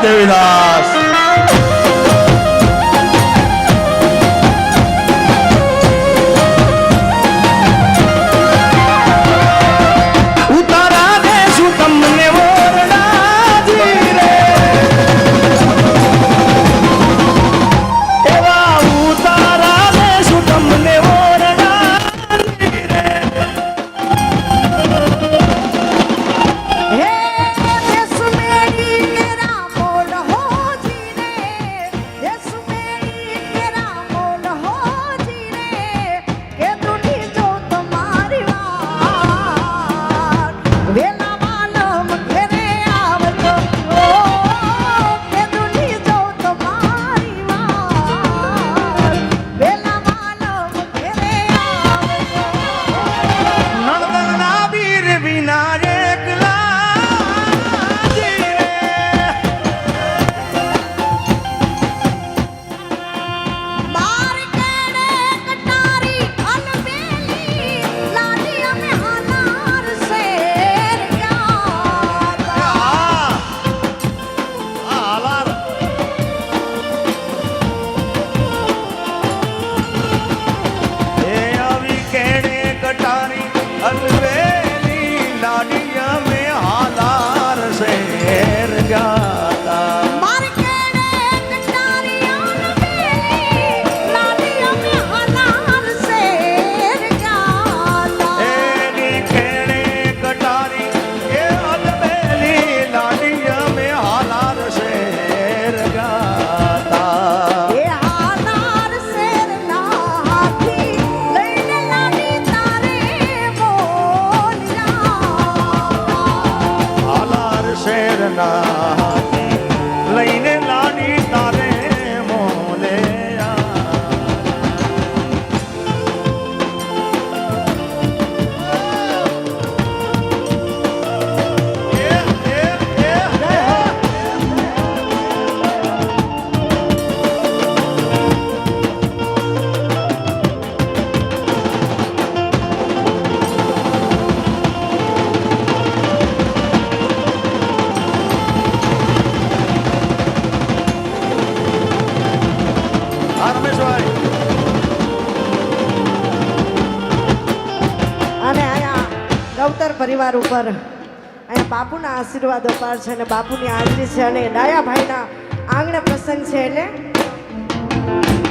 દેવીદાસ લઈને લાડી તારે મોલે પરિવાર ઉપર અહીંયા બાપુના આશીર્વાદો પાર છે અને બાપુની હાજરી છે અને ડાયાભાઈના આંગણે પ્રસંગ છે એટલે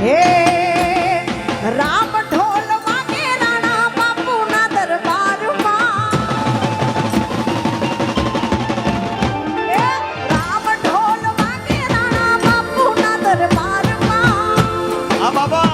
હે રામ ઢોલ વાગે રાણા બાપુના દરબારમાં હે રામ ઢોલ વાગે રાણા બાપુના દરબારમાં આ બાબા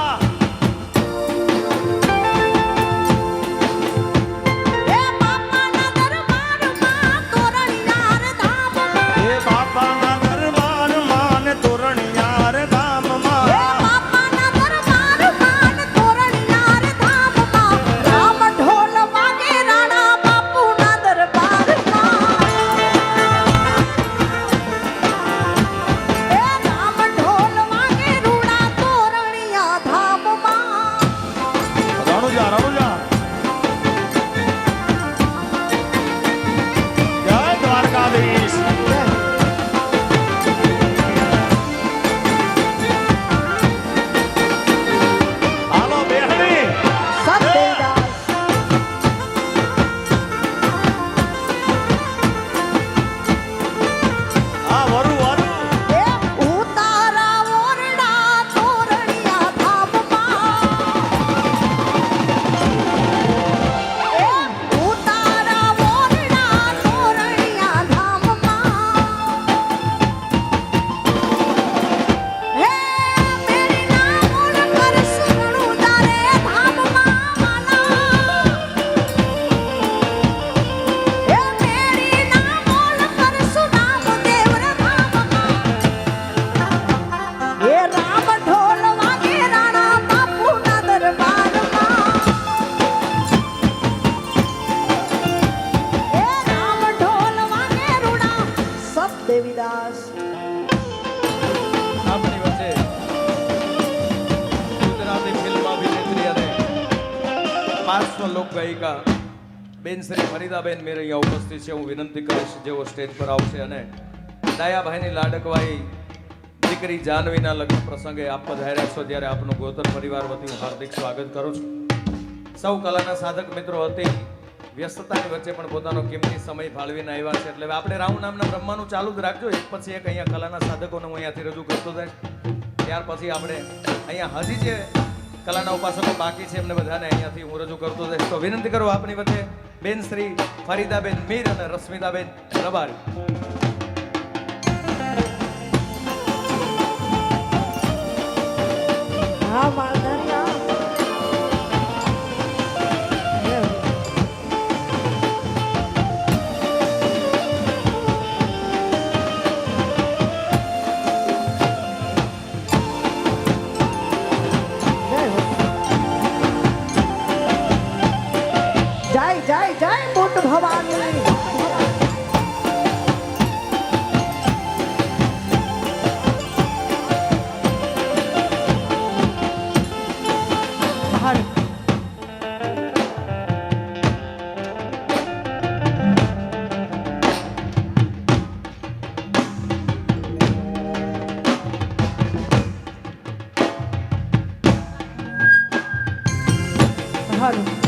દેવીદાસ આપણી વચ્ચે ગુજરાતી ફિલ્મ અભિનેત્રી અને પાર્શ્વ લોક ગાયિકા બેન શ્રી ફરીદાબેન મેરે અહીંયા ઉપસ્થિત છે. હું વિનંતી કરીશ જેઓ સ્ટેજ પર આવશે અને ડાયાભાઈની લાડકવાઈ દીકરી જાનવીના લગ્ન પ્રસંગે આપ પધાર્યા છો, ત્યારે આપનું ગોતર પરિવાર વતી હું હાર્દિક સ્વાગત કરું છું. સૌ કલાના સાધક મિત્રો હતી વ્યસ્તતાની વચ્ચે પણ પોતાનો કિંમતી સમય ફાળવીને આવ્યા છે, એટલે હવે આપણે રાઉન્ડ નામના બ્રહ્માનું ચાલુ જ રાખજો. એક પછી એક અહીંયા કલાના સાધકોને હું અહીંયાથી રજૂ કરતો જાય. ત્યાર પછી આપણે અહીંયા હજી જે કલાના ઉપાસકો બાકી છે એમને બધાને અહીંયાથી હું રજૂ કરતો જઈશ. તો વિનંતી કરું આપણી વચ્ચે બેન શ્રી ફરીદાબેન મીર અને રશ્મિતાબેન રબારી. હા માલધારી જય જય જય મોટ ભવાની. હાલો